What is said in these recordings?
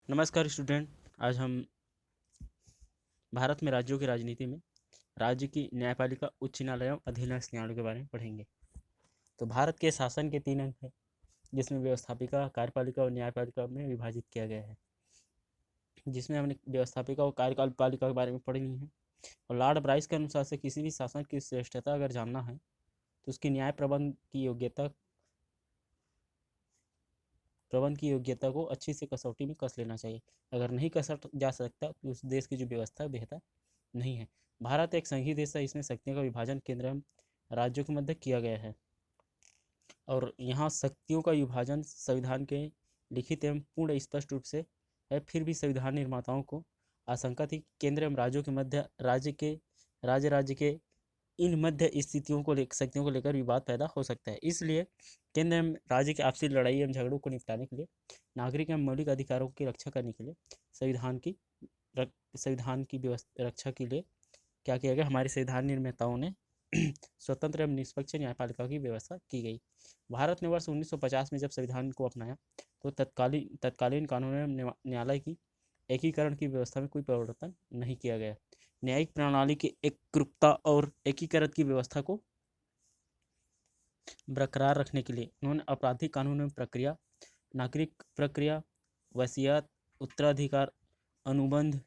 नमस्कार स्टूडेंट। आज हम भारत में राज्यों की राजनीति में राज्य की न्यायपालिका, उच्च न्यायालय एवं अधीनस्थ न्यायालयों के बारे में पढ़ेंगे। तो भारत के शासन के 3 अंग हैं, जिसमें व्यवस्थापिका, कार्यपालिका और न्यायपालिका में विभाजित किया गया है। जिसमें हमने व्यवस्थापिका और कार्यपालिका के बारे में पढ़ी है। और लॉर्ड ब्राइस के अनुसार से किसी भी शासन की श्रेष्ठता अगर जानना है तो उसकी न्याय प्रबंध की योग्यता को अच्छी से कसौटी में कस लेना चाहिए। अगर नहीं कसा जा सकता तो उस देश की जो व्यवस्था है बेहतर नहीं है। भारत एक संघीय देश है, इसमें शक्तियों का विभाजन केंद्र एवं राज्यों के मध्य किया गया है। और यहाँ शक्तियों का विभाजन संविधान के लिखित एवं पूर्ण स्पष्ट रूप से है। फिर भी संविधान निर्माताओं को आशंका थी केंद्र एवं राज्यों के मध्य राज्य के इन मध्य स्थितियों को शक्तियों को लेकर विवाद पैदा हो सकता है। इसलिए केंद्र एवं राज्य की आपसी लड़ाई एवं झगड़ों को निपटाने के लिए, नागरिक एवं मौलिक अधिकारों की रक्षा करने के लिए संविधान की व्यवस्था रक्षा के लिए क्या किया गया, हमारे संविधान निर्माताओं ने स्वतंत्र एवं निष्पक्ष न्यायपालिका की व्यवस्था की गई। भारत ने वर्ष 1950 में जब संविधान को अपनाया तो तत्कालीन कानून एवं न्यायालय की एकीकरण की व्यवस्था में कोई परिवर्तन नहीं किया गया। न्यायिक प्रणाली की एकरूपता और एकीकरण की व्यवस्था को बरकरार रखने के लिए उन्होंने आपराधिक कानून में प्रक्रिया, नागरिक प्रक्रिया, वसीयत, उत्तराधिकार अनुबंध,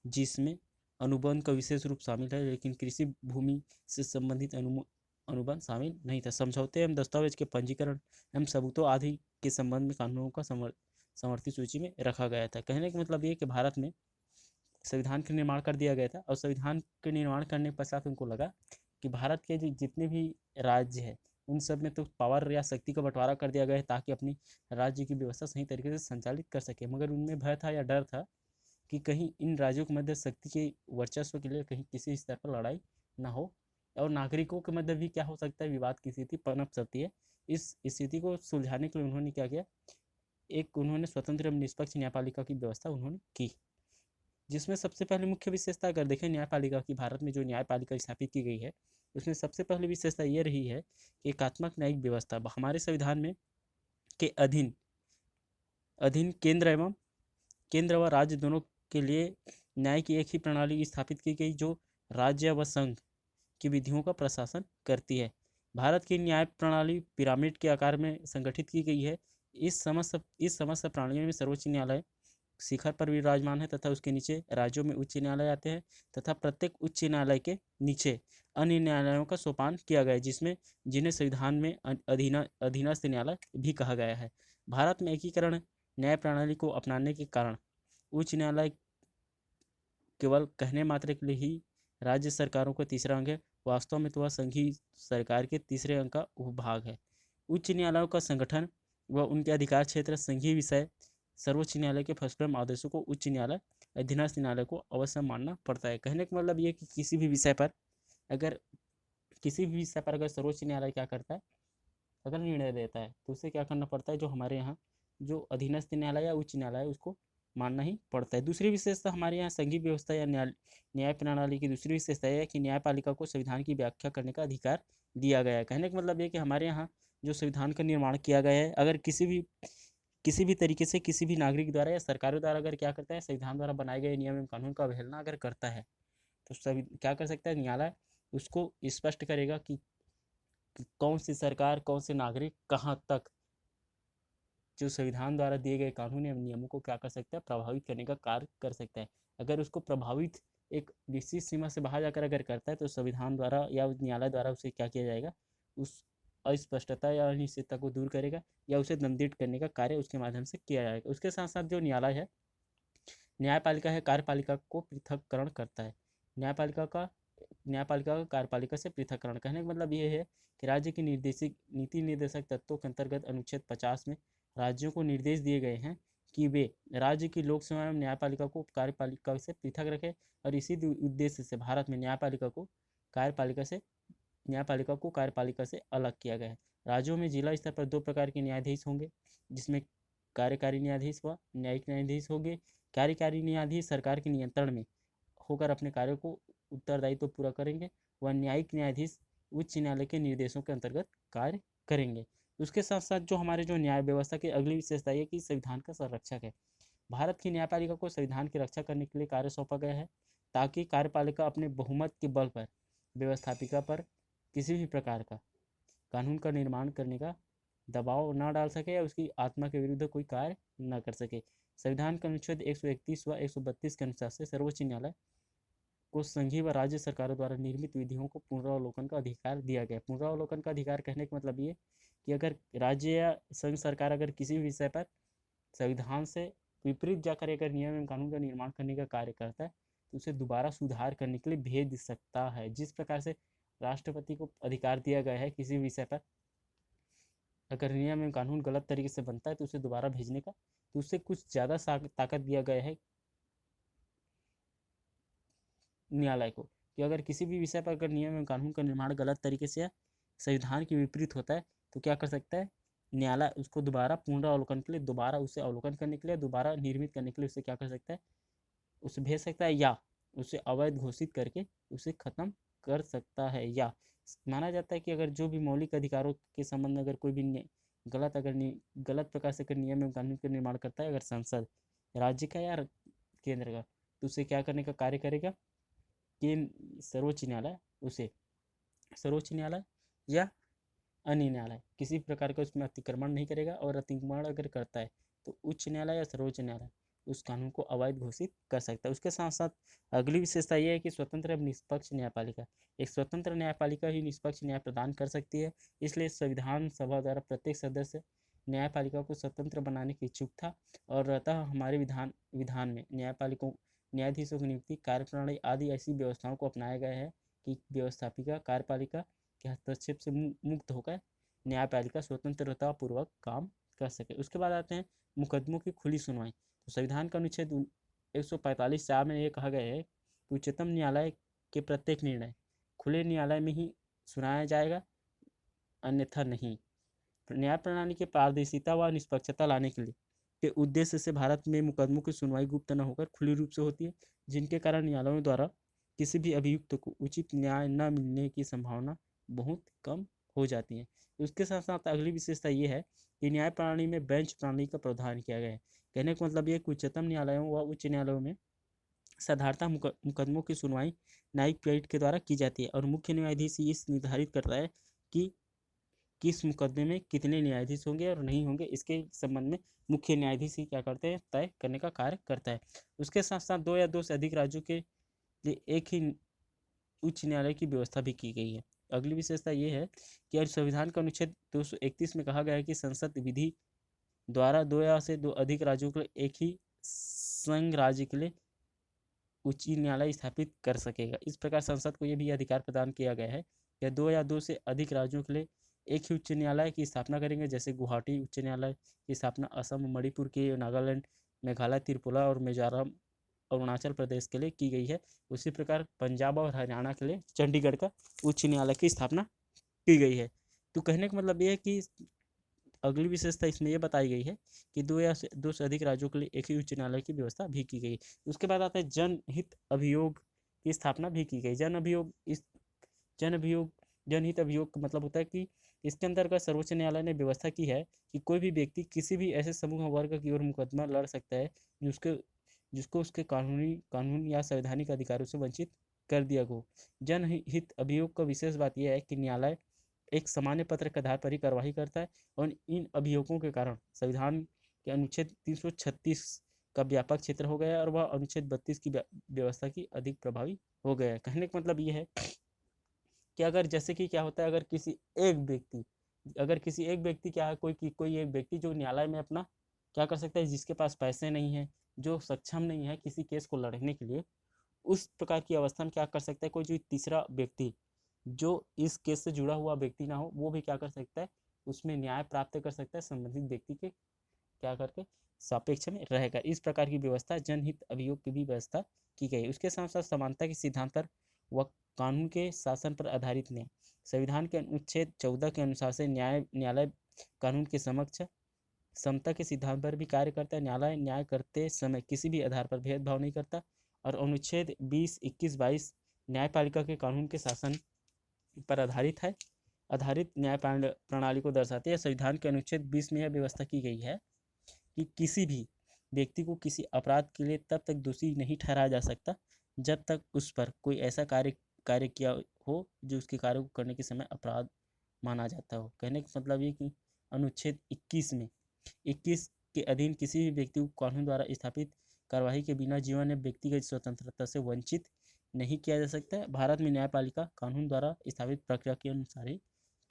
जिसमें अनुबंध का विशेष रूप शामिल है लेकिन कृषि भूमि से संबंधित अनुबंध शामिल नहीं था, समझौते एवं दस्तावेज के पंजीकरण एवं सबूतों आदि के संबंध में कानूनों का समवर्ती सूची में रखा गया था। कहने का मतलब ये कि भारत में संविधान का निर्माण कर दिया गया था और संविधान के निर्माण करने के पश्चात उनको लगा कि भारत के जितने भी राज्य हैं उन सब में तो पावर या शक्ति का बंटवारा कर दिया गया है ताकि अपनी राज्य की व्यवस्था सही तरीके से संचालित कर सके। मगर उनमें भय था या डर था कि कहीं इन राज्यों के मध्य शक्ति के वर्चस्व के लिए कहीं किसी स्तर पर लड़ाई ना हो और नागरिकों के मध्य भी क्या हो सकता है, विवाद की स्थिति पनप सकती है। इस स्थिति को सुलझाने के लिए उन्होंने क्या किया, उन्होंने स्वतंत्र एवं निष्पक्ष न्यायपालिका की व्यवस्था उन्होंने की। जिसमें सबसे पहले मुख्य विशेषता अगर देखें न्यायपालिका की, भारत में जो न्यायपालिका स्थापित की गई है उसमें सबसे पहली विशेषता ये रही है कि एकात्मक न्यायिक व्यवस्था हमारे संविधान में के अधीन अधीन केंद्र व राज्य दोनों के लिए न्याय की एक ही प्रणाली स्थापित की गई जो राज्य व संघ की विधियों का प्रशासन करती है। भारत की न्याय प्रणाली पिरामिड के आकार में संगठित की गई है। इस समस्त प्रणालियों में सर्वोच्च न्यायालय शिखर पर विराजमान है तथा उसके नीचे राज्यों में उच्च न्यायालय आते हैं तथा प्रत्येक उच्च न्यायालय के नीचे अन्य न्यायालयों का सोपान किया गया है, जिन्हें संविधान में अधीनस्थ न्यायालय भी कहा गया है। भारत में एकीकरण न्याय प्रणाली को अपनाने के कारण उच्च न्यायालय केवल कहने मात्र के लिए ही राज्य सरकारों का तीसरा अंग है, वास्तव में तो वह संघीय सरकार के तीसरे अंग का उपभाग है। उच्च न्यायालयों का संगठन व उनके अधिकार क्षेत्र संघीय विषय सर्वोच्च न्यायालय के फैसलों एवं आदेशों को उच्च न्यायालय अधीनस्थ न्यायालय को अवश्य मानना पड़ता है। कहने का मतलब ये कि किसी भी विषय पर अगर सर्वोच्च न्यायालय क्या करता है, अगर निर्णय देता है तो उसे क्या करना पड़ता है, जो हमारे यहाँ जो अधीनस्थ न्यायालय या उच्च न्यायालय उसको मानना ही पड़ता है। दूसरी विशेषता हमारे यहाँ संघीय व्यवस्था या न्याय प्रणाली की दूसरी विशेषता है कि न्यायपालिका को संविधान की व्याख्या करने का अधिकार दिया गया है। कहने का मतलब ये कि हमारे यहाँ जो संविधान का निर्माण किया गया है, अगर किसी भी तरीके से किसी भी नागरिक द्वारा या सरकारों द्वारा अगर क्या करता है, संविधान द्वारा बनाए गए नियम एवं कानून का अवहेलना अगर करता है तो सभी क्या कर सकता है, न्यायालय उसको स्पष्ट करेगा कि कौन सी सरकार, कौन से नागरिक कहाँ तक जो संविधान द्वारा दिए गए कानून एवं नियमों को क्या कर सकता है, प्रभावित करने का कार्य कर सकता है। अगर उसको प्रभावित एक निश्चित सीमा से बाहर जाकर अगर करता है तो संविधान द्वारा या न्यायालय द्वारा उसे क्या किया जाएगा, उस अस्पष्टता या अनिश्चितता को दूर करेगा या उसे दंडित करने का कार्य उसके माध्यम से किया जाएगा। उसके साथ साथ जो न्यायालय है, न्यायपालिका है, कार्यपालिका को पृथककरण करता है। न्यायपालिका का कार्यपालिका से पृथककरण, कहने का मतलब ये है कि राज्य की नीति निर्देशक तत्वों के अंतर्गत अनुच्छेद 50 में राज्यों को निर्देश दिए गए हैं कि वे राज्य की लोक सेवा एवं न्यायपालिका को कार्यपालिका से पृथक रखें और इसी उद्देश्य से भारत में न्यायपालिका को कार्यपालिका से अलग किया गया है। राज्यों में जिला स्तर पर 2 प्रकार के न्यायाधीश होंगे, जिसमें कार्यकारी न्यायाधीश व न्यायिक न्यायाधीश होंगे। कार्यकारी न्यायाधीश सरकार के नियंत्रण में होकर अपने कार्यों को उत्तरदायित्व पूरा करेंगे व न्यायिक न्यायाधीश उच्च न्यायालय के निर्देशों के अंतर्गत कार्य करेंगे। उसके साथ साथ जो हमारे जो न्याय व्यवस्था की अगली विशेषता है कि संविधान का संरक्षक है। भारत की न्यायपालिका को संविधान की रक्षा करने के लिए कार्य सौंपा गया है, ताकि कार्यपालिका अपने बहुमत के बल पर व्यवस्थापिका पर किसी भी प्रकार का कानून का निर्माण करने का दबाव न डाल सके या उसकी आत्मा के विरुद्ध कोई कार्य न कर सके। संविधान के अनुच्छेद 131 व 132 के अनुसार से सर्वोच्च न्यायालय को संघीय व राज्य सरकारों द्वारा निर्मित विधियों को पुनरावलोकन का अधिकार दिया गया। पुनरावलोकन का अधिकार कहने का मतलब ये कि अगर राज्य या संघ सरकार अगर किसी भी विषय पर संविधान से विपरीत जाकर अगर नियम एवं कानून का निर्माण करने का कार्य करता है तो उसे दोबारा सुधार करने के लिए भेज सकता है। जिस प्रकार से राष्ट्रपति को अधिकार दिया गया है किसी विषय पर अगर नियम एवं कानून गलत तरीके से बनता है तो उसे दोबारा भेजने का, तो उससे कुछ ज़्यादा ताकत दिया गया है न्यायालय को कि अगर किसी भी विषय पर अगर नियम एवं कानून का निर्माण गलत तरीके से संविधान के विपरीत होता है तो क्या कर सकता है न्यायालय, उसको दोबारा पुनरावलोकन के लिए, दोबारा उसे अवलोकन करने के लिए, दोबारा निर्मित करने के लिए उसे क्या कर सकता है, उसे भेज सकता है या उसे अवैध घोषित करके उसे खत्म कर सकता है। या माना जाता है कि अगर जो भी मौलिक अधिकारों के संबंध में अगर कोई भी गलत प्रकार से नियम एवं कानून का निर्माण करता है अगर संसद राज्य का या केंद्र का, तो उसे क्या करने का कार्य करेगा कि सर्वोच्च न्यायालय या अन्य न्यायालय किसी प्रकार का उसमें अतिक्रमण नहीं करेगा, और अतिक्रमण अगर करता है तो उच्च न्यायालय या सर्वोच्च न्यायालय उस कानून को अवैध घोषित कर सकता है। उसके साथ साथ अगली विशेषता यह है कि स्वतंत्र एवं निष्पक्ष न्यायपालिका, एक स्वतंत्र न्यायपालिका ही निष्पक्ष न्याय प्रदान कर सकती है। इसलिए संविधान सभा द्वारा प्रत्येक सदस्य न्यायपालिका को स्वतंत्र बनाने की इच्छुक था, और अतः हमारे विधान में न्यायाधीशों की नियुक्ति, कार्यप्रणाली आदि ऐसी व्यवस्थाओं को अपनाया गया है कि व्यवस्थापिका कार्यपालिका के हस्तक्षेप से मुक्त होकर न्यायपालिका स्वतंत्रता पूर्वक काम कर सके। उसके बाद आते हैं मुकदमों की खुली सुनवाई। तो संविधान का अनुच्छेद 145(4) में ये कहा गया है कि उच्चतम न्यायालय के प्रत्येक निर्णय खुले न्यायालय में ही सुनाया जाएगा, अन्यथा नहीं। न्याय प्रणाली की पारदर्शिता व निष्पक्षता लाने के उद्देश्य से भारत में मुकदमों की सुनवाई गुप्त न होकर खुली रूप से होती है, जिनके कारण न्यायालयों द्वारा किसी भी अभियुक्त को उचित न्याय न मिलने की संभावना बहुत कम हो जाती है। उसके साथ साथ अगली विशेषता ये है कि न्याय प्रणाली में बेंच प्रणाली का प्रावधान किया गया है। कहने का मतलब ये कि उच्चतम न्यायालयों व उच्च न्यायालयों में साधारणतः मुकदमों की सुनवाई न्यायिक पीठ के द्वारा की जाती है, और मुख्य न्यायाधीश इस निर्धारित करता है कि किस मुकदमे में कितने न्यायाधीश होंगे और नहीं होंगे। इसके संबंध में मुख्य न्यायाधीश ही क्या करते हैं, तय करने का कार्य करता है। उसके साथ साथ 2 या 2 से अधिक राज्यों के लिए एक ही उच्च न्यायालय की व्यवस्था भी की गई है। अगली विशेषता ये है कि संविधान का अनुच्छेद 231 में कहा गया है कि संसद विधि द्वारा 2 या से 2 अधिक राज्यों के लिए एक ही संघ राज्य के लिए उच्च न्यायालय स्थापित कर सकेगा। इस प्रकार संसद को यह भी अधिकार प्रदान किया गया है कि 2 या 2 से अधिक राज्यों के लिए एक ही उच्च न्यायालय की स्थापना करेंगे। जैसे गुवाहाटी उच्च न्यायालय की स्थापना असम, मणिपुर के, नागालैंड, मेघालय, त्रिपुरा और मिजोरम, अरुणाचल प्रदेश के लिए की गई है। उसी प्रकार पंजाब और हरियाणा के लिए चंडीगढ़ का उच्च न्यायालय की स्थापना की गई है। तो कहने का मतलब ये है कि अगली विशेषता इसमें यह बताई गई है कि 2 से अधिक राज्यों के लिए एक ही उच्च न्यायालय की व्यवस्था भी की गई। उसके बाद आता है जनहित अभियोग की स्थापना भी की गई। जनहित अभियोग का मतलब होता है कि इसके अंतर्गत सर्वोच्च न्यायालय ने व्यवस्था की है कि कोई भी व्यक्ति किसी भी ऐसे समूह वर्ग की ओर मुकदमा लड़ सकता है जिसको उसके कानून या संवैधानिक अधिकारों से वंचित कर दिया हो। जनहित अभियोग का विशेष बात यह है कि न्यायालय एक सामान्य पत्र के आधार पर ही कार्रवाई करता है, और इन अभियोगों के कारण संविधान के अनुच्छेद 336 का व्यापक क्षेत्र हो गया है, और वह अनुच्छेद 32 की व्यवस्था की अधिक प्रभावी हो गया है। कहने का मतलब ये है कि अगर जैसे कि क्या होता है, अगर किसी एक व्यक्ति क्या है, कोई एक व्यक्ति जो न्यायालय में अपना क्या कर सकता है, जिसके पास पैसे नहीं है, जो सक्षम नहीं है किसी केस को लड़ने के लिए, उस प्रकार की अवस्था में क्या कर सकता है, कोई जो तीसरा व्यक्ति जो इस केस से जुड़ा हुआ व्यक्ति ना हो, वो भी क्या कर सकता है, उसमें न्याय प्राप्त कर सकता है संबंधित व्यक्ति के क्या करके सापेक्ष में रहेगा। इस प्रकार की व्यवस्था जनहित अभियोग की भी व्यवस्था की गई। उसके साथ साथ समानता के सिद्धांत पर व कानून के शासन पर आधारित न्याय, संविधान के अनुच्छेद 14 के अनुसार से न्यायालय कानून के समक्ष समता के सिद्धांत पर भी कार्य करता है। न्यायालय न्याय करते समय किसी भी आधार पर भेदभाव नहीं करता, और अनुच्छेद 20, 21, 22 न्यायपालिका के कानून के शासन पर आधारित न्याय प्रणाली को दर्शाते हैं। संविधान के अनुच्छेद 20 में यह व्यवस्था की गई है कि किसी भी व्यक्ति को किसी अपराध के लिए तब तक दोषी नहीं ठहराया जा सकता जब तक उस पर कोई ऐसा कार्य किया हो जो उसके कार्य को करने के समय अपराध माना जाता हो। कहने का मतलब ये कि अनुच्छेद 21 के अधीन किसी भी व्यक्ति को कानून द्वारा स्थापित कार्यवाही के बिना जीवन या व्यक्तिगत स्वतंत्रता से वंचित नहीं किया जा सकता है। भारत में न्यायपालिका कानून द्वारा स्थापित प्रक्रिया के अनुसार ही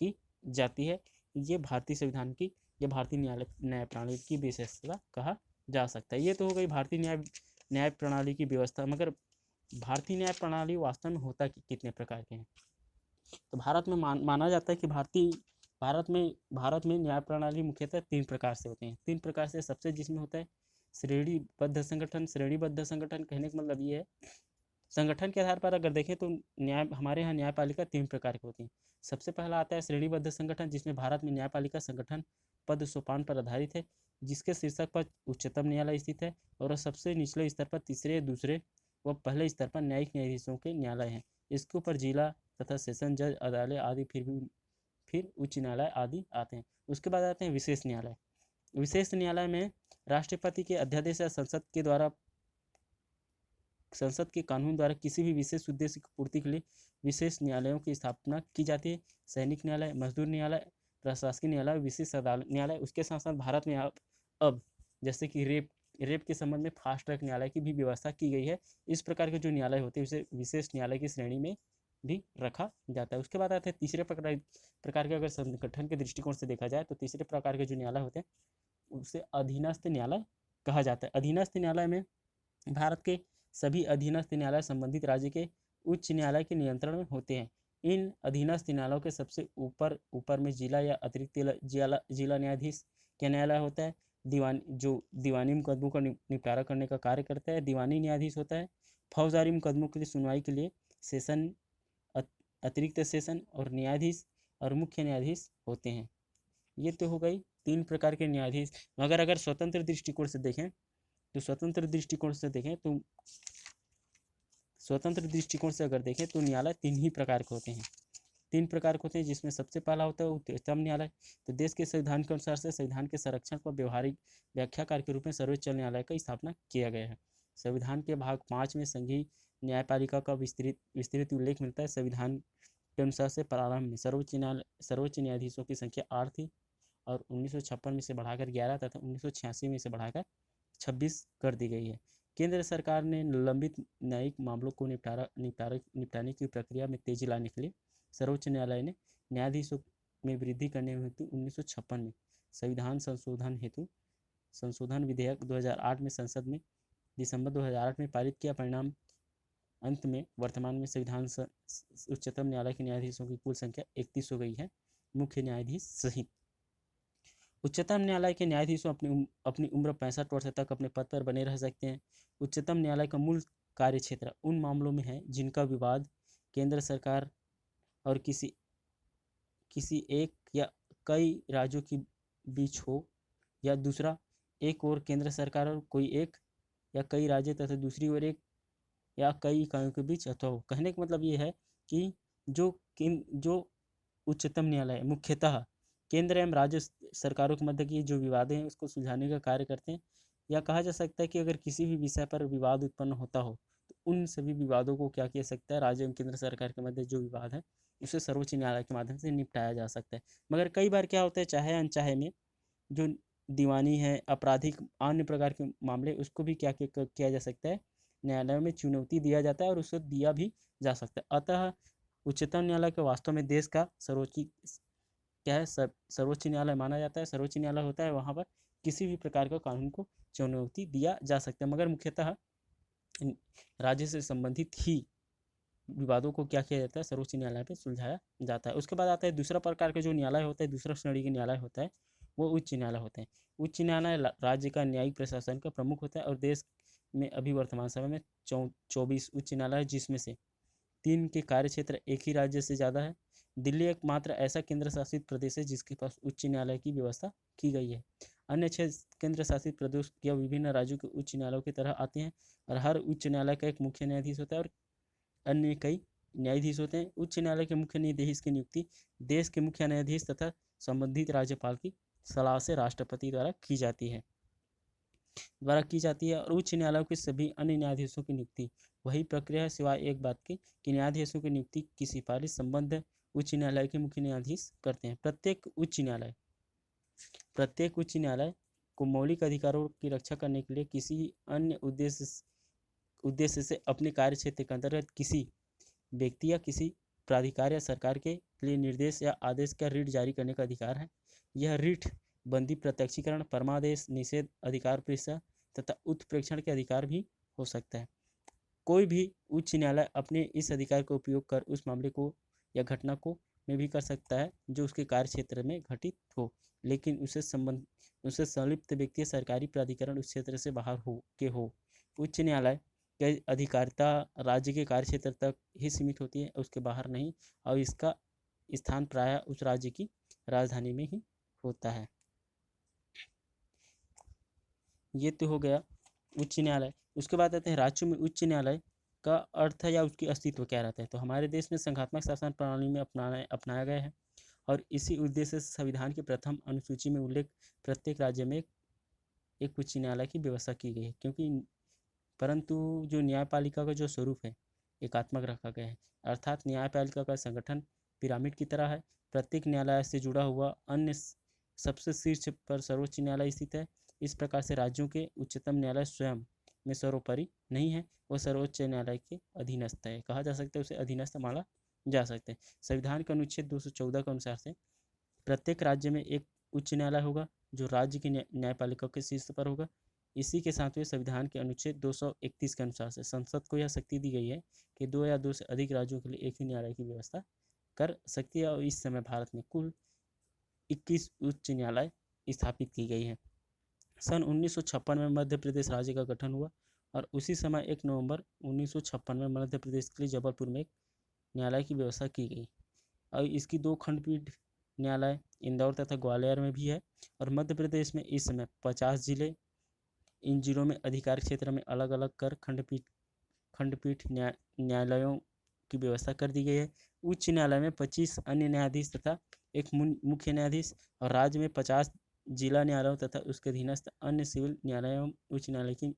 की जाती है। ये भारतीय संविधान की, ये भारतीय न्याय प्रणाली की विशेषता कहा जा सकता है। ये तो हो गई भारतीय न्याय प्रणाली की व्यवस्था। मगर भारतीय न्याय प्रणाली वास्तव में होता कितने प्रकार के हैं? तो भारत में माना जाता है कि भारत में न्याय प्रणाली मुख्यतः 3 प्रकार से होते हैं। 3 प्रकार से सबसे जिसमें होता है श्रेणीबद्ध संगठन। श्रेणीबद्ध संगठन कहने का मतलब ये है, संगठन के आधार पर अगर देखें तो हमारे यहाँ न्यायपालिका 3 प्रकार की होती है। सबसे पहला आता है श्रेणीबद्ध संगठन, जिसमें भारत में न्यायपालिका संगठन पद सोपान पर आधारित है, जिसके शीर्षक पर उच्चतम न्यायालय स्थित है और सबसे निचले स्तर पर तीसरे, दूसरे व पहले स्तर पर न्यायिक न्यायाधीशों के न्यायालय हैं। इसके ऊपर जिला तथा सेशन जज, अदालत आदि, फिर उच्च न्यायालय आदि आते हैं। उसके बाद आते हैं विशेष न्यायालय। विशेष न्यायालय में राष्ट्रपति के अध्यादेश या संसद के कानून द्वारा किसी भी विशेष उद्देश्य की पूर्ति के लिए विशेष न्यायालयों की स्थापना की जाती है। सैनिक न्यायालय, मजदूर न्यायालय, प्रशासकीय न्यायालय, विशेष अदालत न्यायालय। उसके साथ साथ भारत में अब जैसे कि रेप के संबंध में फास्ट ट्रैक न्यायालय की भी व्यवस्था की गई है। इस प्रकार के जो न्यायालय होते हैं उसे विशेष न्यायालय की श्रेणी में भी रखा जाता है। उसके बाद आते हैं तीसरे प्रकार के, अगर संगठन के दृष्टिकोण से देखा जाए तो तीसरे प्रकार के जो न्यायालय होते हैं उसे अधीनस्थ न्यायालय कहा जाता है। अधीनस्थ न्यायालय में भारत के सभी अधीनस्थ न्यायालय संबंधित राज्य के उच्च न्यायालय के नियंत्रण में होते हैं। इन अधीनस्थ न्यायालयों के सबसे ऊपर में जिला या अतिरिक्त जिला न्यायाधीश का न्यायालय होता है। दीवानी मुकदमों का निपटारा करने का कार्य करता है। दीवानी न्यायाधीश होता है। फौजदारी मुकदमों की सुनवाई के लिए सेशन, अतिरिक्त सेशन और न्यायाधीश और मुख्य न्यायाधीश होते हैं। ये तो हो गई 3 प्रकार के न्यायाधीश। मगर अगर स्वतंत्र दृष्टिकोण से देखें तो न्यायालय 3 ही प्रकार के होते हैं। 3 प्रकार के होते हैं, जिसमें सबसे पहला होता है उच्चतम न्यायालय। तो देश के संविधान के अनुसार से संविधान के संरक्षण पर व्यवहारिक व्याख्याकार के रूप में सर्वोच्च न्यायालय का स्थापना किया गया है। संविधान के भाग 5 में संघीय न्यायपालिका का विस्तृत उल्लेख मिलता है। संविधान के अनुसार से प्रारंभ में सर्वोच्च न्यायाधीशों की संख्या 8 थी और 1956 में से बढ़ाकर 11 तथा 1986 में से बढ़ाकर 26 कर दी गई है। केंद्र सरकार ने लंबित न्यायिक मामलों को निपटाने की प्रक्रिया में तेजी लाने के लिए सर्वोच्च न्यायालय ने न्यायाधीशों में वृद्धि करने हेतु 1956 में संविधान संशोधन विधेयक 2008 में संसद में दिसंबर 2008 में पारित किया। परिणाम अंत में वर्तमान में उच्चतम न्यायालय के न्यायाधीशों की कुल संख्या 31 हो गई है, मुख्य न्यायाधीश सहित। उच्चतम न्यायालय के न्यायाधीशों अपनी उम्र 65 वर्ष तक अपने पद पर बने रह सकते हैं। उच्चतम न्यायालय का मूल कार्य क्षेत्र उन मामलों में है जिनका विवाद केंद्र सरकार और किसी एक या कई राज्यों के बीच हो, या दूसरा एक और केंद्र सरकार और कोई एक या कई राज्य तथा दूसरी ओर एक या कई इकाइयों के बीच अथवा हो। कहने का मतलब ये है कि जो उच्चतम न्यायालय मुख्यतः केंद्र एवं राज्य सरकारों के मध्य की जो विवादें हैं उसको सुलझाने का कार्य करते हैं। या कहा जा सकता है कि अगर किसी भी विषय पर विवाद उत्पन्न होता हो तो उन सभी विवादों को क्या किया सकता है, राज्य एवं केंद्र सरकार के मध्य जो विवाद है उसे सर्वोच्च न्यायालय के माध्यम से निपटाया जा सकता है। मगर कई बार क्या होता है, चाहे अनचाहे में जो दीवानी है, आपराधिक अन्य प्रकार के मामले, उसको भी क्या किया जा सकता है, न्यायालयों में चुनौती दिया जाता है और उसको दिया भी जा सकता है। अतः उच्चतम न्यायालय को वास्तव में देश का सर्वोच्च न्यायालय माना जाता है। सर्वोच्च न्यायालय होता है वहाँ पर किसी भी प्रकार का कानून को चुनौती दिया जा सकता है, मगर मुख्यतः राज्य से संबंधित ही विवादों को क्या किया जाता है, सर्वोच्च न्यायालय पे सुलझाया जाता है। उसके बाद आता है दूसरा प्रकार का जो न्यायालय होता है, दूसरा श्रेणी का न्यायालय होता है, वो उच्च न्यायालय होते हैं। उच्च न्यायालय राज्य का न्यायिक प्रशासन का प्रमुख होता है और देश में अभी वर्तमान समय में 24 उच्च न्यायालय, जिसमें से 3 के कार्य क्षेत्र एक ही राज्य से ज़्यादा है। दिल्ली एकमात्र ऐसा केंद्र शासित प्रदेश है जिसके पास उच्च न्यायालय की व्यवस्था की गई है। अन्य 6 केंद्र शासित प्रदेश या विभिन्न राज्यों के उच्च न्यायालयों की तरह आते हैं और हर उच्च न्यायालय का एक मुख्य न्यायाधीश होता है और अन्य कई न्यायाधीश होते हैं। उच्च न्यायालय के मुख्य न्यायाधीश की नियुक्ति देश के मुख्य न्यायाधीश तथा संबंधित राज्यपाल की सलाह से राष्ट्रपति द्वारा की जाती है। द्वारा की जाती है। और उच्च न्यायालयों के सभी अन्य न्यायाधीशों की नियुक्ति वही प्रक्रिया है, सिवाय एक बात की कि न्यायाधीशों की नियुक्ति की सिफारिश संबंध उच्च न्यायालय के मुख्य न्यायाधीश करते हैं। प्रत्येक उच्च न्यायालय को मौलिक अधिकारों की रक्षा करने के लिए किसी अन्य उद्देश्य से अपने कार्य क्षेत्र के अंतर्गत किसी व्यक्ति या किसी प्राधिकार या सरकार के लिए निर्देश या आदेश का रिट जारी करने का अधिकार है। यह रिट बंदी, प्रत्यक्षीकरण, परमादेश, निषेध, अधिकार परीक्षा तथा उत्प्रेक्षण के अधिकार भी हो सकता है। कोई भी उच्च न्यायालय अपने इस अधिकार का उपयोग कर उस मामले को या घटना को में भी कर सकता है जो उसके कार्य क्षेत्र में घटित हो, लेकिन उससे संलिप्त व्यक्ति, सरकारी प्राधिकरण उस क्षेत्र से बाहर हो। उच्च न्यायालय की अधिकारिता राज्य के कार्य क्षेत्र तक ही सीमित होती है, उसके बाहर नहीं, और इसका स्थान प्रायः उस राज्य की राजधानी में ही होता है। ये तो हो गया उच्च न्यायालय। उसके बाद आते हैं राज्यों में उच्च न्यायालय का अर्थ या उसकी अस्तित्व क्या रहता है। तो हमारे देश में संघात्मक शासन प्रणाली में अपनाया गया है, और इसी उद्देश्य से संविधान की प्रथम अनुसूची में उल्लेख प्रत्येक राज्य में एक उच्च न्यायालय की व्यवस्था की गई है। परंतु जो न्यायपालिका का जो स्वरूप है एकात्मक रखा गया है, अर्थात न्यायपालिका का संगठन पिरामिड की तरह है। प्रत्येक न्यायालय से जुड़ा हुआ अन्य सबसे शीर्ष पर सर्वोच्च न्यायालय स्थित है। इस प्रकार से राज्यों के उच्चतम न्यायालय स्वयं में सर्वोपरि नहीं है, वह सर्वोच्च न्यायालय के अधीनस्थ है, कहा जा सकता है, उसे अधीनस्थ माना जा सकता है। संविधान के अनुच्छेद 214 के अनुसार से प्रत्येक राज्य में एक उच्च न्यायालय होगा जो राज्य की न्यायपालिका के शीर्ष पर होगा। इसी के साथ में संविधान के अनुच्छेद 231 के अनुसार से संसद को यह शक्ति दी गई है कि 2 या 2 से अधिक राज्यों के लिए एक ही न्यायालय की व्यवस्था कर सकती है, और इस समय भारत में कुल 21 उच्च न्यायालय स्थापित की गई है। सन 1956 में मध्य प्रदेश राज्य का गठन हुआ, और उसी समय 1 नवंबर 1956 में मध्य प्रदेश के लिए जबलपुर में एक न्यायालय की व्यवस्था की गई, और इसकी 2 खंडपीठ न्यायालय इंदौर तथा ग्वालियर में भी है। और मध्य प्रदेश में इस समय 50 जिले, इन जिलों में अधिकार क्षेत्र में अलग अलग कर खंडपीठ न्यायालयों की व्यवस्था कर दी गई है। उच्च न्यायालय में 25 अन्य न्यायाधीश तथा एक मुख्य न्यायाधीश, और राज्य में 50 जिला न्यायालयों तथा उसके अधीनस्थ अन्य सिविल न्यायालयों उच्च न्यायालय की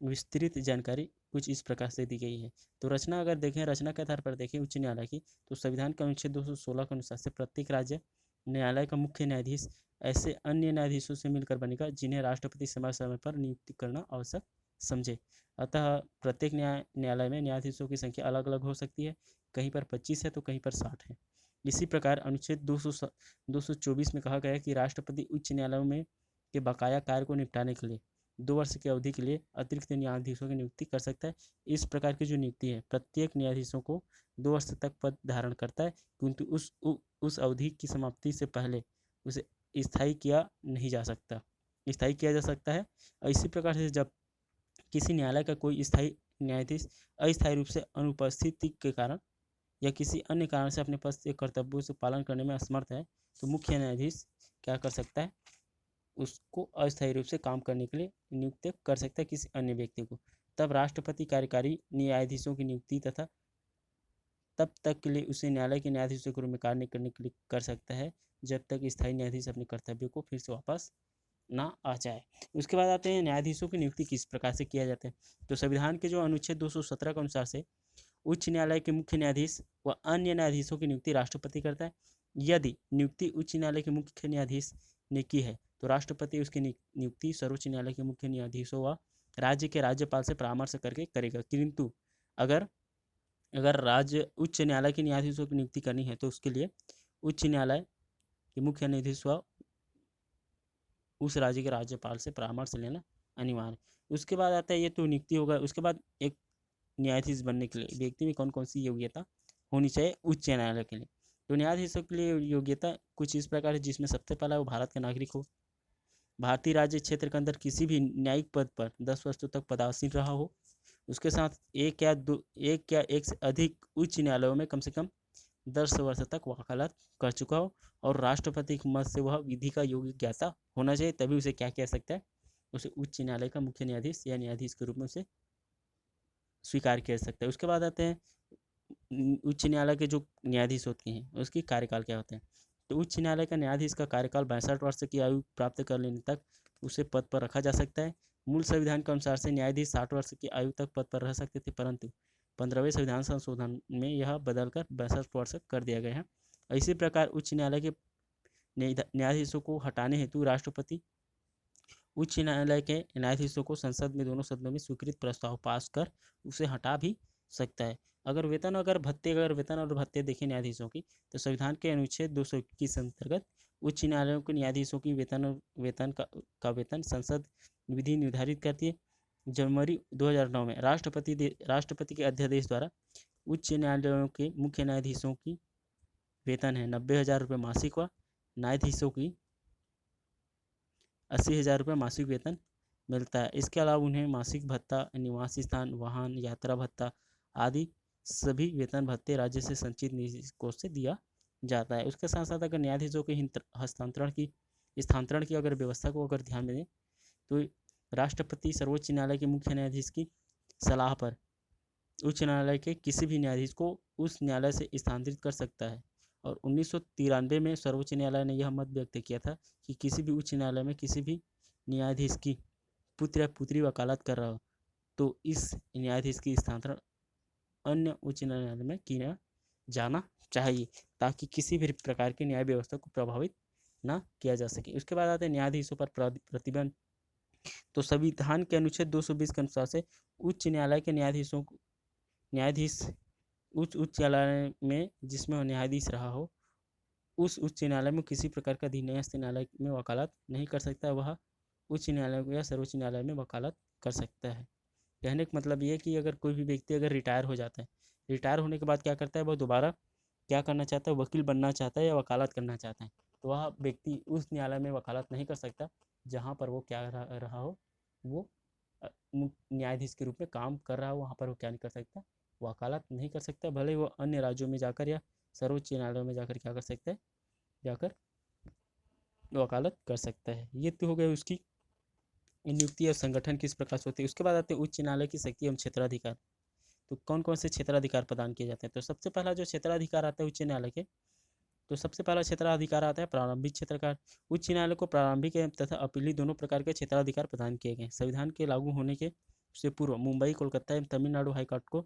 विस्तृत जानकारी कुछ इस प्रकार से दी गई है। तो रचना अगर देखें, रचना के आधार पर देखें उच्च न्यायालय की, तो संविधान के अनुच्छेद 216 के अनुसार से प्रत्येक राज्य न्यायालय का मुख्य न्यायाधीश ऐसे अन्य न्यायाधीशों से मिलकर बनेगा जिन्हें राष्ट्रपति समय समय पर नियुक्ति करना आवश्यक समझे। अतः प्रत्येक न्यायालय में न्यायाधीशों की संख्या अलग अलग हो सकती है, कहीं पर 25 है तो कहीं पर 60 है। इसी प्रकार अनुच्छेद 224 में कहा गया है कि राष्ट्रपति उच्च न्यायालयों में के बकाया कार्य को निपटाने के लिए 2 वर्ष की अवधि के लिए अतिरिक्त न्यायाधीशों की नियुक्ति कर सकता है। इस प्रकार की जो नियुक्ति है प्रत्येक न्यायाधीशों को 2 वर्ष तक पद धारण करता है, किंतु उस अवधि की समाप्ति से पहले उसे स्थायी किया जा सकता है। और इसी प्रकार से जब किसी न्यायालय का कोई स्थायी न्यायाधीश अस्थायी रूप से अनुपस्थिति के कारण या किसी अन्य कारण से अपने पद के कर्तव्यों से पालन करने में असमर्थ है, तो मुख्य न्यायाधीश क्या कर सकता है, उसको अस्थायी रूप से काम करने के लिए नियुक्त कर सकता है किसी अन्य व्यक्ति को। तब राष्ट्रपति कार्यकारी न्यायाधीशों की नियुक्ति तथा तब तक के लिए उसे न्यायालय के न्यायाधीशों के रूप में कार्य करने के लिए कर सकता है जब तक स्थायी न्यायाधीश अपने कर्तव्यों को फिर से वापस ना आ जाए। उसके बाद आते हैं न्यायाधीशों की नियुक्ति किस प्रकार से किया जाता है। तो संविधान के जो अनुच्छेद 217 के अनुसार से उच्च न्यायालय के मुख्य न्यायाधीश व अन्य न्यायाधीशों की नियुक्ति राष्ट्रपति करता है। यदि नियुक्ति उच्च न्यायालय के मुख्य न्यायाधीश ने की है तो राष्ट्रपति उसकी नियुक्ति सर्वोच्च न्यायालय के मुख्य न्यायाधीशों व राज्य के राज्यपाल से परामर्श करके करेगा। किंतु अगर राज्य उच्च न्यायालय के न्यायाधीशों की नियुक्ति करनी है तो उसके लिए उच्च न्यायालय के मुख्य न्यायाधीश व उस राज्य के राज्यपाल से परामर्श लेना अनिवार्य। उसके बाद आता है, ये तो नियुक्ति होगा। उसके बाद एक न्यायाधीश बनने के लिए व्यक्ति में कौन कौन सी योग्यता होनी चाहिए उच्च न्यायालय के लिए। तो न्यायाधीशों के लिए योग्यता कुछ इस प्रकार है, जिसमें सबसे पहला वो भारत का नागरिक हो, भारतीय राज्य क्षेत्र के अंदर किसी भी न्यायिक पद पर 10 वर्षों तक पदासीन रहा हो, उसके साथ एक या एक से अधिक उच्च न्यायालयों में कम से कम 10 वर्ष तक वकालत कर चुका हो, और राष्ट्रपति के मत से वह विधि का योग्य ज्ञाता होना चाहिए, तभी उसे क्या कह सकता है, उसे उच्च न्यायालय का मुख्य न्यायाधीश या न्यायाधीश के रूप में उसे स्वीकार किया जा सकता है। उसके बाद आते हैं उच्च न्यायालय के जो न्यायाधीश होते हैं उसकी कार्यकाल क्या होते हैं। तो उच्च न्यायालय का न्यायाधीश का कार्यकाल 62 वर्ष की आयु प्राप्त कर लेने तक उसे पद पर रखा जा सकता है। मूल संविधान के अनुसार से न्यायाधीश 60 वर्ष की आयु तक पद पर रह सकते थे, परंतु 15वें संविधान संशोधन में यह बदलकर 62 वर्ष कर दिया गया है। इसी प्रकार उच्च न्यायालय के न्यायाधीशों को हटाने हेतु राष्ट्रपति उच्च न्यायालय के न्यायाधीशों को संसद में दोनों सदनों में स्वीकृत प्रस्ताव पास कर उसे हटा भी सकता है। अगर वेतन और भत्ते देखें न्यायाधीशों की, तो संविधान के अनुच्छेद 221 अंतर्गत उच्च न्यायालयों के न्यायाधीशों की वेतन का वेतन संसद विधि निर्धारित करती है। जनवरी 2009 में राष्ट्रपति के अध्यादेश द्वारा उच्च न्यायालयों के मुख्य न्यायाधीशों की वेतन है 90,000 रुपये मासिक व न्यायाधीशों की 80,000 रुपये मासिक वेतन मिलता है। इसके अलावा उन्हें मासिक भत्ता, निवास स्थान, वाहन, यात्रा भत्ता आदि सभी वेतन भत्ते राज्य से संचित निधि कोष से दिया जाता है। उसके साथ साथ अगर न्यायाधीशों के स्थानांतरण की अगर व्यवस्था को अगर ध्यान में दें, तो राष्ट्रपति सर्वोच्च न्यायालय के मुख्य न्यायाधीश की सलाह पर उच्च न्यायालय के किसी भी न्यायाधीश को उस न्यायालय से स्थानांतरित कर सकता है। और 1993 में सर्वोच्च न्यायालय ने यह मत व्यक्त किया था कि किसी भी उच्च न्यायालय में किसी भी न्यायाधीश की पुत्र या पुत्री वकालत कर रहा हो, तो इस न्यायाधीश की स्थानांतरण अन्य उच्च न्यायालय में किया जाना चाहिए, ताकि किसी भी प्रकार की न्याय व्यवस्था को प्रभावित ना किया जा सके। उसके बाद आते हैं न्यायाधीशों पर प्रतिबंध। तो संविधान के अनुच्छेद 220 के अनुसार से उच्च न्यायालय के न्यायाधीश उच्च न्यायालय में जिसमें न्यायाधीश रहा हो, उस उच्च न्यायालय में किसी प्रकार का अधीनस्थ न्यायालय में वकालत नहीं कर सकता। वह उच्च न्यायालय या सर्वोच्च न्यायालय में वकालत कर सकता है। कहने का मतलब ये है कि अगर कोई भी व्यक्ति अगर रिटायर हो जाता है, रिटायर होने के बाद क्या करता है, वह दोबारा क्या करना चाहता है, वकील बनना चाहता है या वकालत करना चाहता है, तो वह व्यक्ति उस न्यायालय में वकालत नहीं कर सकता जहाँ पर वो क्या रहा हो, वो न्यायाधीश के रूप में काम कर रहा हो। वहाँ पर वो क्या नहीं कर सकता, वकालत नहीं कर सकता। भले वो अन्य राज्यों में जाकर या सर्वोच्च न्यायालय में जाकर क्या कर सकता है, जाकर वकालत कर सकता है। ये तो हो गया उसकी नियुक्ति और संगठन किस प्रकार से होती है। उसके बाद आते हैं उच्च न्यायालय की शक्ति एवं क्षेत्राधिकार। तो कौन कौन से क्षेत्राधिकार प्रदान किए जाते हैं। तो सबसे पहला जो क्षेत्राधिकार आता है उच्च न्यायालय के, तो सबसे पहला क्षेत्राधिकार आता है प्रारंभिक क्षेत्राधिकार। उच्च न्यायालय को प्रारंभिक तथा अपीली दोनों प्रकार के क्षेत्राधिकार प्रदान किए गए। संविधान के लागू होने के से पूर्व मुंबई, कोलकाता एवं तमिलनाडु हाईकोर्ट को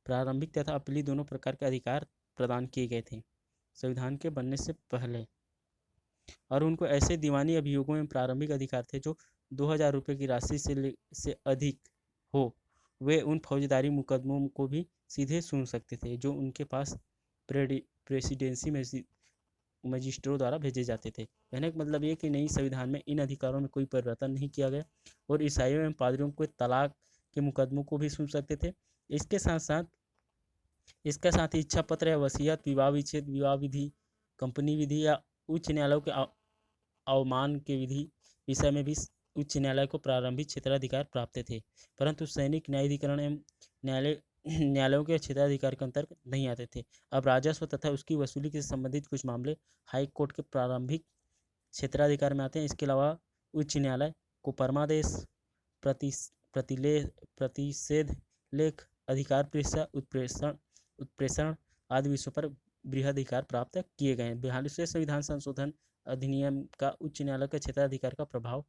प्रारंभिक तथा अपीली दोनों प्रकार के अधिकार प्रदान किए गए थे संविधान के बनने से पहले। और उनको ऐसे दीवानी अभियोगों में प्रारंभिक अधिकार थे जो 2,000 रुपये की राशि से अधिक हो, वे उन फौजदारी मुकदमों को भी सीधे सुन सकते थे जो उनके पास प्रेसिडेंसी मजिस्ट्रों द्वारा भेजे जाते थे। कहने का मतलब ये कि नई संविधान में इन अधिकारों में कोई परिवर्तन नहीं किया गया और ईसाइयों एवं पादरियों को तलाक के मुकदमों को भी सुन सकते थे। इसके साथ ही इच्छा पत्र या वसीयत, विवाह विच्छेद, विवाह विधि, कंपनी विधि या उच्च न्यायालयों के अवमान के विषय में भी उच्च न्यायालय को प्रारंभिक क्षेत्राधिकार प्राप्त थे, परंतु सैनिक न्यायाधिकरण एवं न्यायालयों के क्षेत्राधिकार के अंतर्गत नहीं आते थे। अब राजस्व तथा उसकी वसूली से संबंधित कुछ मामले हाई कोर्ट के प्रारंभिक क्षेत्राधिकार में आते हैं। इसके अलावा उच्च न्यायालय को परमादेश, प्रतिषेध लेख, अधिकार उत्प्रेषण आदि विषयों पर बृहदाधिकार प्राप्त किए गए हैं। 42वें संविधान संशोधन अधिनियम का उच्च न्यायालय के क्षेत्राधिकार का प्रभाव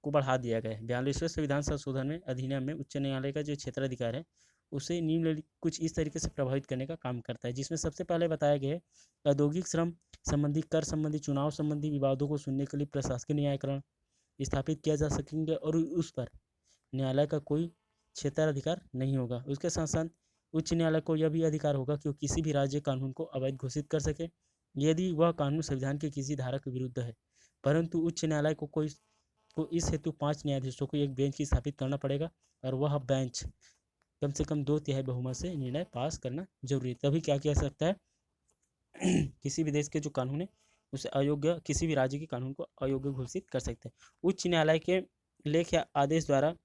को बढ़ा दिया गया है। 42वें संविधान संशोधन में अधिनियम में उच्च न्यायालय का जो क्षेत्राधिकार है उसे निम्नलिखित कुछ इस तरीके से प्रभावित करने का काम करता है, जिसमें सबसे पहले बताया गया है औद्योगिक, श्रम संबंधी, कर संबंधी, चुनाव संबंधी विवादों को सुनने के लिए प्रशासकीय न्यायाधिकरण स्थापित किया जा सकेंगे और उस पर न्यायालय का कोई क्षेत्राधिकार नहीं होगा। उसके साथ साथ उच्च न्यायालय को यह भी अधिकार होगा कि वो किसी भी राज्य कानून को अवैध घोषित कर सके यदि वह कानून संविधान के किसी धारा के विरुद्ध है, परंतु उच्च न्यायालय को इस हेतु 5 न्यायाधीशों को एक बेंच की स्थापित करना पड़ेगा और वह बेंच कम से कम 2/3 बहुमत से निर्णय पास करना जरूरी है। तभी क्या किया सकता है, किसी भी देश के जो कानून है उसे अयोग्य, किसी भी राज्य के कानून को अयोग्य घोषित कर सकते हैं। उच्च न्यायालय के लेख या आदेश द्वारा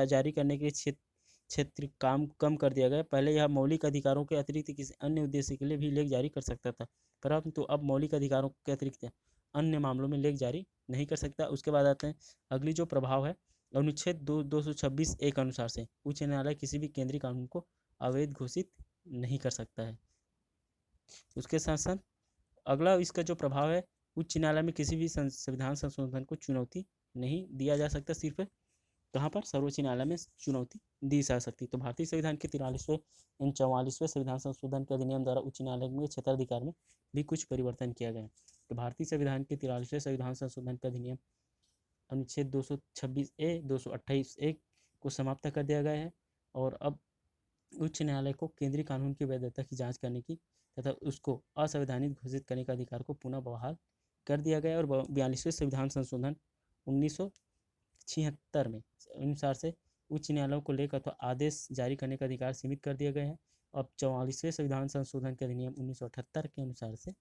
जारी करने के क्षेत्र काम कम कर दिया गया। पहले यह मौलिक अधिकारों के अतिरिक्त किसी अन्य उद्देश्य के लिए भी लेख जारी कर सकता था, परंतु अब मौलिक अधिकारों के अतिरिक्त अन्य मामलों में लेख जारी नहीं कर सकता। उसके बाद आते हैं अगली जो प्रभाव है, अनुच्छेद 226 के अनुसार से उच्च न्यायालय किसी भी केंद्रीय कानून को अवैध घोषित नहीं कर सकता है। उसके साथ साथ अगला इसका जो प्रभाव है, उच्च न्यायालय में किसी भी संविधान संशोधन को चुनौती नहीं दिया जा सकता, सिर्फ कहाँ पर, सर्वोच्च न्यायालय में चुनौती दी जा सकती। तो भारतीय संविधान के 43वें एवं 44वें संविधान संशोधन के अधिनियम द्वारा उच्च न्यायालय में क्षेत्राधिकार में भी कुछ परिवर्तन किया गया है। तो भारतीय संविधान के 43वें संविधान संशोधन का अधिनियम अनुच्छेद 226A 228A को समाप्त कर दिया गया है और अब उच्च न्यायालय को केंद्रीय कानून की वैधता की जांच करने की तथा उसको असंवैधानिक घोषित करने का अधिकार को पुनः बहाल कर दिया गया है। और 42वें संविधान संशोधन 1976 में अनुसार से उच्च न्यायालयों को लेकर अथवा आदेश जारी करने का अधिकार सीमित कर दिया गया है। अब 44वें संविधान संशोधन के अधिनियम 1978 के अनुसार से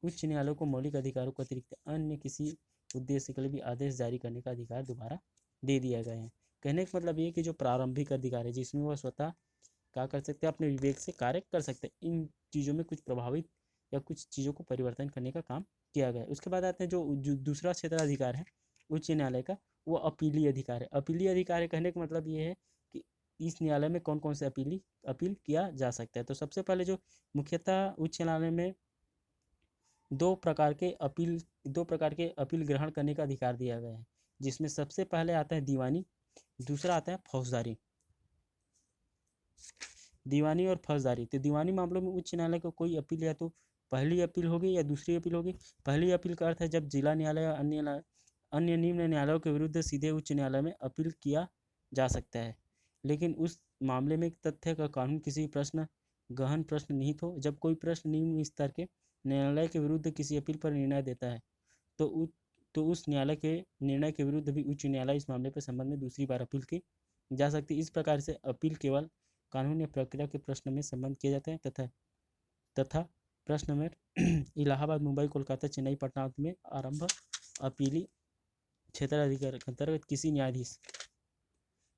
उच्च न्यायालयों को मौलिक अधिकारों के अतिरिक्त अन्य किसी उद्देश्य के लिए भी आदेश जारी करने का अधिकार दोबारा दे दिया गया है। कहने का मतलब ये कि जो प्रारंभिक अधिकार है जिसमें वह स्वतः क्या कर सकते हैं, अपने विवेक से कार्य कर सकते हैं, इन चीज़ों में कुछ प्रभावित या कुछ चीज़ों को परिवर्तन करने का काम किया गया है। उसके बाद आते हैं जो दूसरा क्षेत्राधिकार है उच्च न्यायालय का, वो अपीलीय अधिकार है। अपीलीय अधिकार है कहने का मतलब ये है कि इस न्यायालय में कौन कौन से अपील किया जा सकता है। तो सबसे पहले जो मुख्यतः उच्च न्यायालय में दो प्रकार के अपील ग्रहण करने का अधिकार दिया गया है, जिसमें सबसे पहले आता है दीवानी, दूसरा आता है फौजदारी। दीवानी और फौजदारी। तो दीवानी मामलों में उच्च न्यायालय को कोई अपील या तो पहली अपील होगी या दूसरी अपील होगी। पहली अपील का अर्थ है जब जिला न्यायालय या अन्य निम्न न्यायालयों के विरुद्ध सीधे उच्च न्यायालय में अपील किया जा सकता है, लेकिन उस मामले में तथ्य का कानून किसी गहन प्रश्न निहित हो। जब कोई प्रश्न निम्न स्तर के न्यायालय के विरुद्ध किसी अपील पर निर्णय देता है तो उस न्यायालय के निर्णय के विरुद्ध भी उच्च न्यायालय इस मामले पर संबंध में दूसरी बार अपील की जा सकती है। इस प्रकार से अपील केवल कानून या प्रक्रिया के प्रश्न में संबंध किए जाते हैं तथा प्रश्न में इलाहाबाद, मुंबई, कोलकाता, चेन्नई, पटना में आरंभ अपीली क्षेत्राधिकार के अंतर्गत किसी न्यायाधीश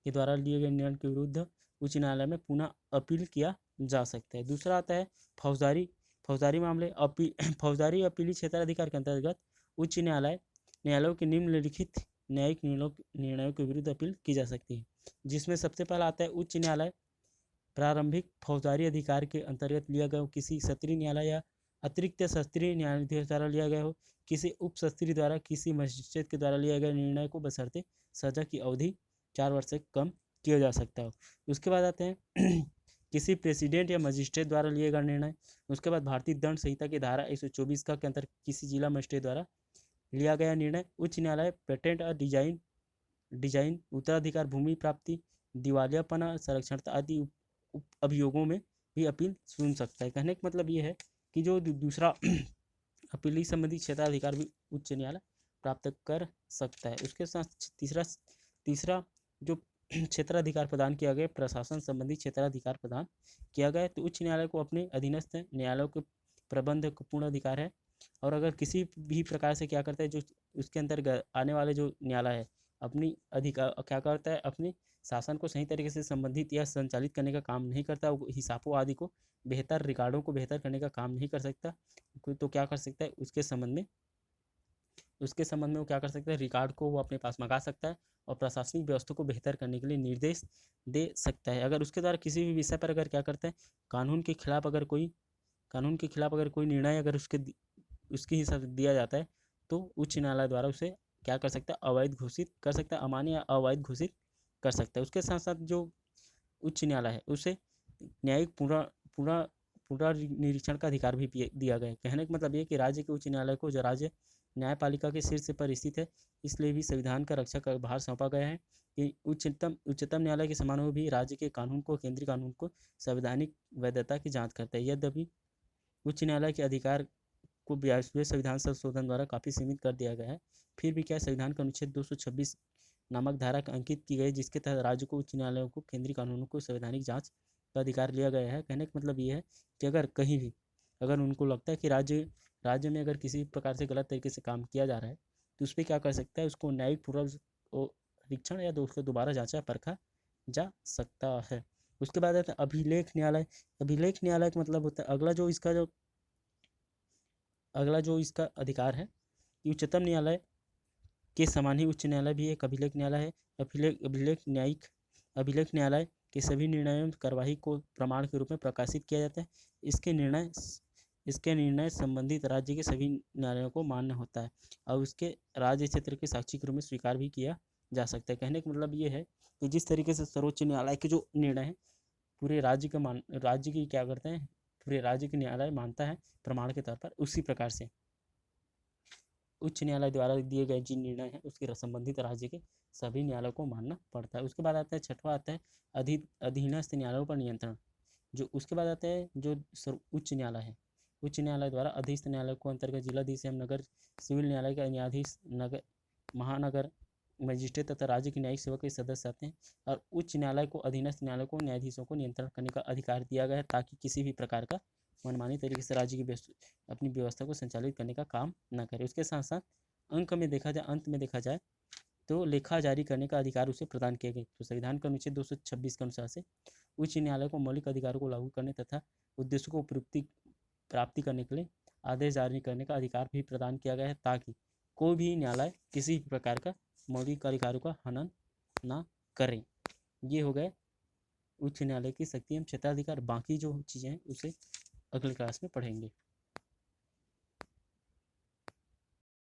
के द्वारा लिए गए निर्णय के विरुद्ध उच्च न्यायालय में पुनः अपील किया जा सकता है। दूसरा आता है फौजदारी मामले। फौजदारी अपीली क्षेत्राधिकार के अंतर्गत उच्च न्यायालयों के निम्नलिखित न्यायिक निर्णयों के विरुद्ध अपील की जा सकती है, जिसमें सबसे पहला आता है उच्च न्यायालय प्रारंभिक फौजदारी अधिकार के अंतर्गत लिया गया हो, किसी सत्रीय न्यायालय या अतिरिक्त सत्रीय न्यायाधीश द्वारा लिया गया हो, किसी उप सत्रीय द्वारा किसी मजिस्ट्रेट के द्वारा लिया गया निर्णय को बशर्ते सजा की अवधि 4 वर्ष से कम किया जा सकता हो। उसके बाद आते हैं किसी प्रेसिडेंट या मजिस्ट्रेट द्वारा लिए गए निर्णय। उसके बाद भारतीय दंड संहिता की धारा 124 के अंतर्गत किसी जिला मजिस्ट्रेट द्वारा लिया गया निर्णय। उच्च न्यायालय पेटेंट और डिजाइन उत्तराधिकार, भूमि प्राप्ति, दिवालियापना, संरक्षणता आदि अभियोगों में भी अपील सुन सकता है। कहने का मतलब ये है कि जो दूसरा अपीली संबंधी क्षेत्राधिकार भी उच्च न्यायालय प्राप्त कर सकता है। उसके साथ तीसरा जो क्षेत्राधिकार प्रदान किया गया, प्रशासन संबंधी क्षेत्राधिकार प्रदान किया गया। तो उच्च न्यायालय को अपने अधीनस्थ न्यायालयों के प्रबंध का पूर्ण अधिकार है और अगर किसी भी प्रकार से क्या करता है, जो उसके अंतर्गत आने वाले जो न्यायालय है अपनी अधिकार क्या करता है, अपने शासन को सही तरीके से संबंधित या संचालित करने का काम नहीं करता, हिसाबों आदि को बेहतर रिकॉर्डों को बेहतर करने का काम नहीं कर सकता, तो क्या कर सकता है उसके संबंध में वो क्या कर सकता है, रिकॉर्ड को वो अपने पास मंगा सकता है और प्रशासनिक व्यवस्था को बेहतर करने के लिए निर्देश दे सकता है। अगर उसके द्वारा किसी भी विषय पर अगर क्या करता है, कानून के खिलाफ अगर कोई निर्णय अगर उसके हिसाब से दिया जाता है तो उच्च न्यायालय द्वारा उसे क्या कर सकता है, अवैध घोषित कर सकता है, अमान्य या अवैध घोषित कर सकता है। उसके साथ साथ जो उच्च न्यायालय है उसे न्यायिक पूरा निरीक्षण का अधिकार भी दिया गया है। कहने का मतलब ये कि राज्य के उच्च न्यायालय को जो राज्य न्यायपालिका के शीर्ष पर स्थित है, इसलिए भी संविधान का रक्षा का भार सौंपा गया है कि उच्चतम न्यायालय के समान भी राज्य के कानून को, केंद्रीय कानून को संवैधानिक वैधता की जांच करता है। यद्यपि उच्च न्यायालय के अधिकार को 42वें संविधान संशोधन द्वारा काफ़ी सीमित कर दिया गया है, फिर भी क्या संविधान का अनुच्छेद 226 नामक धारा अंकित की गई, जिसके तहत राज्य को, उच्च न्यायालयों को केंद्रीय कानूनों को संवैधानिक जांच का अधिकार लिया गया है। कहने का मतलब ये है कि अगर कहीं भी अगर उनको लगता है कि राज्य में अगर किसी प्रकार से गलत तरीके से काम किया जा रहा है तो उस पर क्या कर सकता है, उसको न्यायिक पुनरीक्षण या उसको दोबारा जांचा परखा जा सकता है। उसके बाद आता है अभिलेख न्यायालय। अभिलेख न्यायालय का मतलब होता है अगला जो इसका अधिकार है कि उच्चतम न्यायालय के समान ही उच्च न्यायालय भी एक अभिलेख न्यायालय है। अभिलेख न्यायालय के सभी निर्णयों कार्यवाही को प्रमाण के रूप में प्रकाशित किया जाता है। इसके निर्णय इसके निर्णय संबंधित राज्य के सभी न्यायालयों को मान्य होता है और उसके राज्य क्षेत्र के साक्षी के रूप में स्वीकार भी किया जा सकता है। कहने का मतलब ये है कि जिस तरीके से सर्वोच्च न्यायालय के जो निर्णय है पूरे राज्य की क्या करते हैं, पूरे राज्य के न्यायालय मानता है प्रमाण के तौर पर, उसी प्रकार से उच्च न्यायालय द्वारा दिए गए जिन निर्णय हैं उसके संबंधित राज्य के सभी न्यायालयों को मानना पड़ता है। उसके बाद आता है छठवां, आता है अधीनस्थ न्यायालयों पर नियंत्रण। जो उसके बाद आता है जो उच्च न्यायालय है, उच्च न्यायालय द्वारा अधीनस्थ न्यायालय को अंतर्गत जिलाधीश एवं नगर सिविल न्यायालय का न्यायाधीश, नगर महानगर मजिस्ट्रेट तथा राज्य के न्यायिक सेवा के सदस्य आते हैं। और उच्च न्यायालय को अधीनस्थ न्यायालय को न्यायाधीशों को नियंत्रण करने का अधिकार दिया गया है ताकि किसी भी प्रकार का मनमानी तरीके से राज्य की अपनी व्यवस्था को संचालित करने का काम न करे। उसके साथ साथ अंत में देखा जाए तो लेखा जारी करने का अधिकार उसे प्रदान किया गया। तो संविधान के अनुच्छेद 226 के अनुसार से उच्च न्यायालय को मौलिक अधिकारों को लागू करने तथा उद्देश्यों को प्राप्ति करने के लिए आदेश जारी करने का अधिकार भी प्रदान किया गया है ताकि कोई भी न्यायालय किसी भी प्रकार का मौलिक अधिकारों का हनन ना करे। ये हो गए उच्च न्यायालय की शक्ति एवं क्षेत्राधिकार। बाकी जो चीज़ें हैं उसे अगले क्लास में पढ़ेंगे।